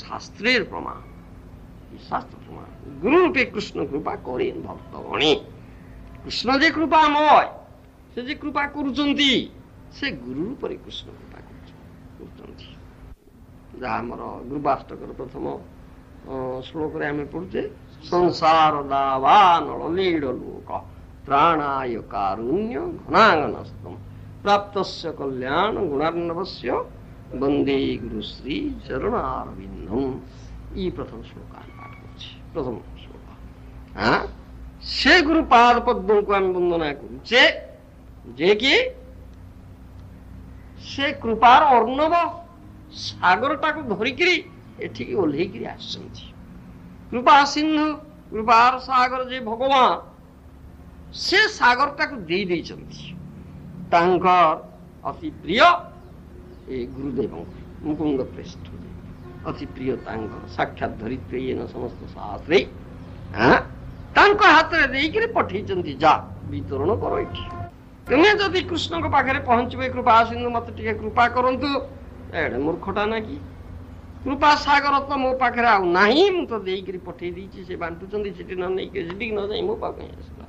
শাস্ত্রের প্রমাণ, শাস্ত্র প্রমাণ। গুরু রূপে কৃষ্ণ কৃপা করেন ভক্তগণে। কৃষ্ণ যে কৃপাময়, সে যে কৃপা করুଛନ୍ତି, ସେ ଗୁରୁ ରୂପରେ କୃଷ୍ଣ କୃପା କରୁଛନ୍ତି। ଯାହା ଆମର ଗୁରୁବାଷ୍ଟକର ପ୍ରଥମ ଶ୍ଲୋକରେ ଆମେ ପଢୁଛେ, ସଂସାର ଦାବା ନଳନୀଳ ଲୋକ ପ୍ରାଣାୟ କାରୁଣ୍ୟ ଘନାଙ୍ଗନସ୍ତମ୍ ପ୍ରାପ୍ତସ୍ୟ କଲ୍ୟାଣ ଗୁଣାର୍ଣ୍ଣବସ୍ୟ ବନ୍ଦେ ଗୁରୁଶ୍ରୀ ଚରଣାରବିନ୍ଦମ୍। এই প্রথম শ্লোক আমি পাঠ করছি। প্রথম শ্লোক, সে গুরু পাদ পদ্মଙ୍କୁ আমি বন্দনা କରୁଛେ, ଯେ କି ସେ କୃପାର ଅର୍ଣ୍ଣବ ସାଗରଟାକୁ ଧରିକିରି ଏଠିକି ଓହ୍ଲେଇକିରି ଆସିଛନ୍ତି। କୃପା ସିନ୍ଧୁ, କୃପାର ସାଗର ଯେ ଭଗବାନ, ସେ ସାଗରଟାକୁ ଦେଇଛନ୍ତି ତାଙ୍କର ଅତି ପ୍ରିୟ ଏ ଗୁରୁଦେବଙ୍କୁ, ମୁକୁନ୍ଦ ପ୍ରେଷ୍ଠ ଅତି ପ୍ରିୟ ତାଙ୍କର ସାକ୍ଷାତ ଧରିତ୍ରୀ ସମସ୍ତ ଶାସ୍ତ୍ରୀ ତାଙ୍କ ହାତରେ ଦେଇକିରି ପଠେଇଛନ୍ତି, ଯା ବିତରଣ କର ଏଠି। ତୁମେ ଯଦି କୃଷ୍ଣଙ୍କ ପାଖରେ ପହଞ୍ଚିବ, କୃପା ସିନ୍ଧୁ ମତେ ଟିକେ କୃପା କରନ୍ତୁ, ଏଡେ ମୂର୍ଖଟା ନା କି? କୃପା ସାଗର ତ ମୋ ପାଖରେ ଆଉ ନାହିଁ, ମୁଁ ତ ଦେଇକିରି ପଠେଇ ଦେଇଛି, ସେ ବାଣ୍ଟୁଛନ୍ତି, ସେଠି ନ ନେଇକି ସେଠିକି ନ ଯାଇ ମୋ ପାଖରେ ଆସିଲା।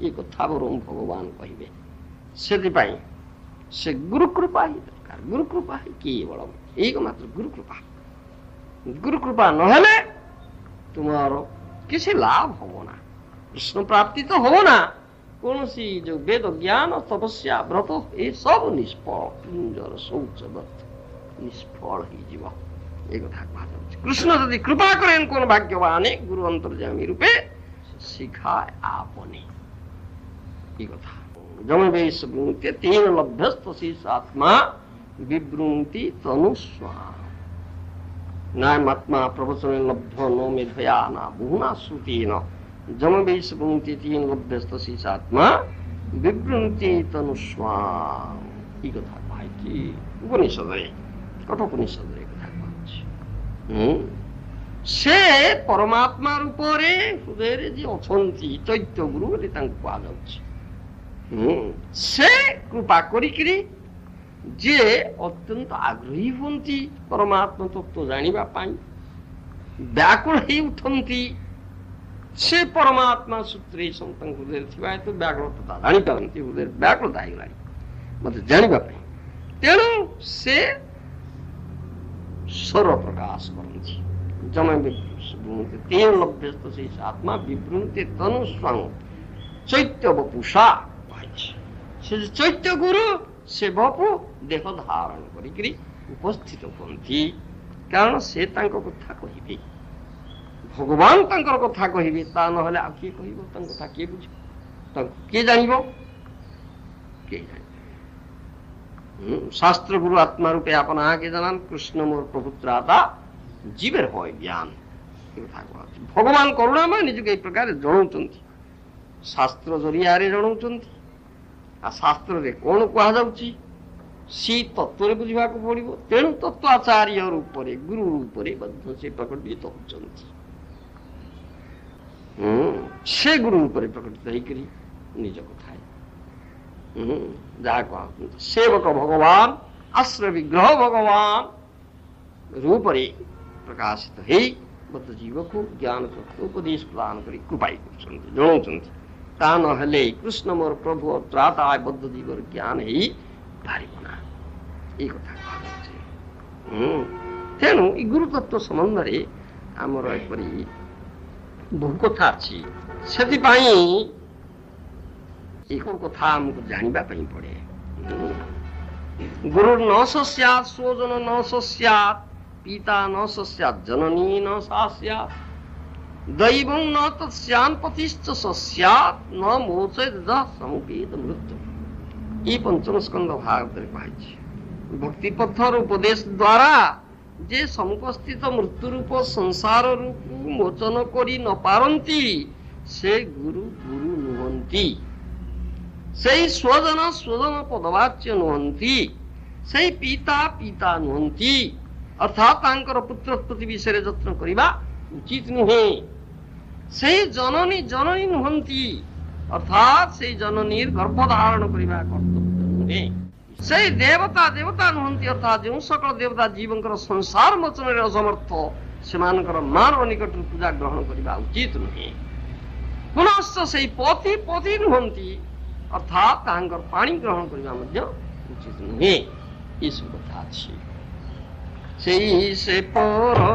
ଏ କଥା ବରଂ ଭଗବାନ କହିବେ। ସେଥିପାଇଁ ସେ ଗୁରୁ କୃପା ହିଁ ଦରକାର। ଗୁରୁ କୃପା ହିଁ କେବଳ ଏକମାତ୍ର ଗୁରୁ କୃପା। ଗୁରୁ କୃପା ନହେଲେ ତୁମର କିଛି ଲାଭ ହବ ନା, କୃଷ୍ଣ ପ୍ରାପ୍ତି ତ ହବ ନା, କୌଣସି ଯୋଉ ବେଦ ଜ୍ଞାନ ତପସ୍ୟା ବ୍ରତ ଏସବୁ ନିଷ୍ଫଳ, ନିଜର ଶୌଚ ବ୍ରତ ନିଷ୍ଫଳ ହେଇଯିବ। ଏ କଥା କୁହାଯାଉଛି। କୃଷ୍ଣ ଯଦି କୃପା କରେন কোন ଭାଗ୍ୟବାନେ ଗୁରୁ ଅନ୍ତର୍ଯାମୀ ରୂପେ ଶିଖାଏ ଆପନେ। এই কথা জমবেশ ব্রুতে তিন লভ্যস্ত শীষ আত্মা বিব্রুন্তি তনুস্বা নামাত্মা প্রবচনে লভ্য ন মেধয়া না বহুনা শ্রুতেন জমবেশ ব্রুতে তিন লভ্যস্ত শীষ আত্মা বিব্রুন্তি তনুস্বা। এই কথা ভাই কি উপনিষদে, কঠোপনিষদে কথা বলছে। ସେ ପରମାତ୍ମା ରୂପରେ ହୃଦୟରେ ଯିଏ ଅଛନ୍ତି, ଚୈତ୍ୟ ଗୁରୁ ବୋଲି ତାଙ୍କୁ କୁହାଯାଉଛି। ସେ କୃପା କରିକିରି ଯିଏ ଅତ୍ୟନ୍ତ ଆଗ୍ରହୀ ହୁଅନ୍ତି ପରମାତ୍ମା ତତ୍ତ୍ୱ ଜାଣିବା ପାଇଁ, ବ୍ୟାକୁଳ ହେଇ ଉଠନ୍ତି, ସେ ପରମାତ୍ମା ସୂତ୍ରରେ ତାଙ୍କ ହୃଦୟରେ ଥିବା ଏତ ବ୍ୟାକୁଳତା ଜାଣିପାରନ୍ତି, ହୃଦୟରେ ବ୍ୟାକୁଳତା ହେଇଗଲାଣି ମତେ ଜାଣିବା ପାଇଁ। ତେଣୁ ସେ ସ୍ୱର ପ୍ରକାଶ କରନ୍ତି। ତେଣ ଲଭ୍ୟସ୍ତ ସେଇ ଆତ୍ମା ବିବୃନ୍ତି ତନୁ ସ୍ୱାଙ୍ଗ ଚୈତ୍ୟ ବପୁଷା। ସେ ଚୈତ୍ୟ ଗୁରୁ ସେ ବପୁ ଦେହ ଧାରଣ କରିକିରି ଉପସ୍ଥିତ ହୁଅନ୍ତି, କାରଣ ସେ ତାଙ୍କ କଥା କହିବେ, ଭଗବାନ ତାଙ୍କର କଥା କହିବେ। ତା ନହେଲେ ଆଉ କିଏ କହିବ? ତାଙ୍କ କଥା କିଏ ବୁଝିବ? ତାଙ୍କୁ କିଏ ଜାଣିବ? କିଏ ଜାଣିବ? শাস্ত্র গুরু আত্মা রূপে আপনাকে জানান, কৃষ্ণ মোর প্রভু ত্রাতা জীবের হয় জ্ঞান। ভগবান করুণাময় নিজকে এই প্রকারে জଣାଉଛନ୍ତି, ଶାସ୍ତ୍ର ଜରିଆରେ ଜଣାଉଛନ୍ତି। ଆଉ ଶାସ୍ତ୍ରରେ କଣ କୁହାଯାଉଛି ସେଇ ତତ୍ତ୍ୱରେ ବୁଝିବାକୁ ପଡିବ। ତେଣୁ ତତ୍ତ୍ୱ ଆଚାର୍ଯ୍ୟ ରୂପରେ, ଗୁରୁ ରୂପରେ ମଧ୍ୟ ସେ ପ୍ରକଟିତ ହଉଛନ୍ତି। ସେ ଗୁରୁ ଉପରେ ପ୍ରକଟିତ ହେଇକରି ନିଜ କଥା ଯାହା କୁହାଯାଉଛି, ସେବକ ଭଗବାନ ଆଶ୍ରୟ ବିଗ୍ରହ ଭଗବାନ ରୂପରେ ପ୍ରକାଶିତ ହେଇ ବଦ୍ଧ ଜୀବକୁ ଜ୍ଞାନ ତତ୍ତ୍ୱ ଉପଦେଶ ପ୍ରଦାନ କରି କୃପା କରୁଛନ୍ତି, ଜଣାଉଛନ୍ତି। ତା ନହେଲେ କୃଷ୍ଣ ମୋର ପ୍ରଭୁ ତ୍ରାତା ବଦ୍ଧ ଜୀବର ଜ୍ଞାନ ହେଇ ପାରିବ ନା, ଏଇ କଥା କୁହାଯାଉଛି। ତେଣୁ ଏ ଗୁରୁ ତତ୍ତ୍ୱ ସମ୍ବନ୍ଧରେ ଆମର ଏପରି ବହୁ କଥା ଅଛି। ସେଥିପାଇଁ ଏକ କଥା ଆମକୁ ଜାଣିବା ପାଇଁ ପଡେ। ଗୁରୁ ନ ସସ୍ୟାତ୍ ସ୍ୱଜନ ନ ସସ୍ୟାତ୍ ପିତା ନ ସସ୍ୟାତ୍ ଜନନୀ ନ ସାସ୍ୟାତ୍ ଦୈବଂ ନ ତସ୍ୟାନ୍ ପତିଶ୍ଚ ସସ୍ୟାତ୍ ନ ମୋଚେଦ୍ ସମୁପେତ ମୃତ୍ୟୁ। এই পঞ্চম স্কন্ধ ভাগবତରେ କୁହାଯାଇଛି। ଭକ୍ତି ପଥର ଉପଦେଶ ଦ୍ୱାରା ଯେ ସମୁପସ୍ଥିତ ମୃତ୍ୟୁ ରୂପ ସଂସାର ରୂପକୁ ମୋଚନ କରି ନ ପାରନ୍ତି, ସେ ଗୁରୁ ଗୁରୁ ନୁହନ୍ତି। ସେଇ ସ୍ୱଜନ ସ୍ୱଜନ ପଦବାଚ୍ୟ ନୁହନ୍ତି, ସେଇ ପିତା ପିତା ନୁହନ୍ତି, ଅର୍ଥାତ୍ ତାଙ୍କର ପୁତ୍ରୋତ୍ପତ୍ତି ବିଷୟରେ ଯତ୍ନ କରିବା ଉଚିତ ନୁହେଁ। ସେଇ ଜନନୀ ଜନନୀ ନୁହନ୍ତି, ଅର୍ଥାତ୍ ସେଇ ଜନନୀର ଗର୍ଭ ଧାରଣ କରିବା କର୍ତ୍ତବ୍ୟ ନୁହେଁ। ସେଇ ଦେବତା ଦେବତା ନୁହନ୍ତି, ଅର୍ଥାତ୍ ଯେଉଁ ସକଳ ଦେବତା ଜୀବଙ୍କର ସଂସାର ମୋଚନରେ ଅସମର୍ଥ ସେମାନଙ୍କର ମାନ ନିକଟରୁ ପୂଜା ଗ୍ରହଣ କରିବା ଉଚିତ ନୁହେଁ। ପୁନଶ୍ଚ ସେଇ ପତି ପତି ନୁହନ୍ତି, ଅର୍ଥାତ୍ ତାହାଙ୍କର ପାଣି ଗ୍ରହଣ କରିବା ମଧ୍ୟ ଉଚିତ ନୁହେଁ। ଏସବୁ କଥା ଅଛି। ସେଇ ସେ ପର